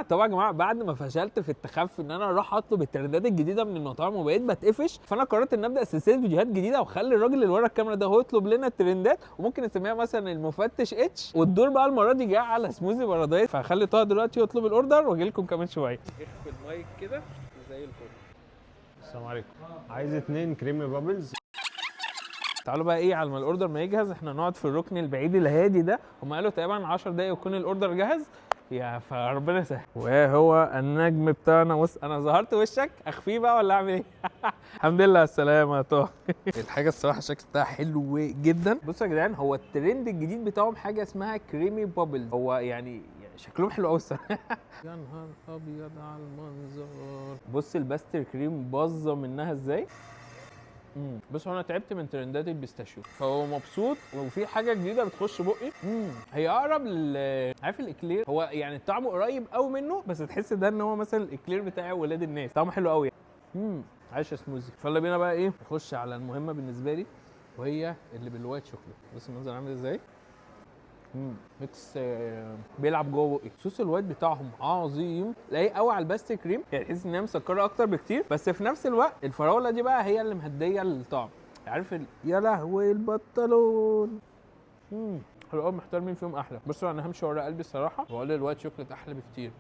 طبعا يا جماعه بعد ما فشلت في التخفي ان انا اروح اطلب الترندات الجديده من المطاعم وبقيت بتقفش، فانا قررت ان ابدا سلسله فيديوهات جديده واخلي الراجل اللي ورا الكاميرا ده هو يطلب لنا الترندات، وممكن نسميها مثلا المفتش اتش. والدور بقى المره دي جاي على سموزي بارادايس، فهخلي طه دلوقتي يطلب الاوردر واجي لكم كمان شويه. اخفي المايك كده زي الفل. السلام عليكم. عايز 2 كريمي بابلز. تعالوا بقى ايه على ما الاوردر ما يجهز، احنا نقعد في الركن البعيد الهادي ده، هم قالوا تقريبا 10 دقايق يكون الاوردر جاهز. يا فربنا يسهل. وهو النجم بتاعنا. بص انا ظهرت وشك، اخفيه بقى ولا اعمل ايه؟ الحمد لله على السلامه يا طه. الحاجه الصراحه الشكل بتاعها حلو جدا. بصوا يا جدعان، هو الترند الجديد بتاعهم حاجه اسمها كريمي بابلز. هو يعني شكلهم حلو قوي الصراحه. يا نهار ابيض على المنظر. بص الباستر كريم باظه منها ازاي. بص انا تعبت من ترندات البيستاشيو، فهو مبسوط وفي حاجه جديده بتخش بقي. هي اقرب عارف الاكلير، هو يعني طعمه قريب قوي منه، بس تحس ده ان هو مثلا الاكلير بتاع ولاد الناس، طعمه حلو قوي. عايشه سموزي. فيلا بينا بقى ايه نخش على المهمه بالنسبه لي، وهي اللي بالوايت شوكليت. بص المنظر عامل ازاي. ميكس بيلعب جوه بقي. صوص الوايت بتاعهم عظيم، لايق قوي على الباستر كريم، يعني تحس ان هي مسكره اكتر بكتير، بس في نفس الوقت الفراوله دي بقى هي اللي مهديه الطعم. عارف يا لهوي البطلون. حلو قوي، محتار مين فيهم احلى. بصوا انا همشي ورا قلبي الصراحه واقول الوايت شوكليت احلى بكتير.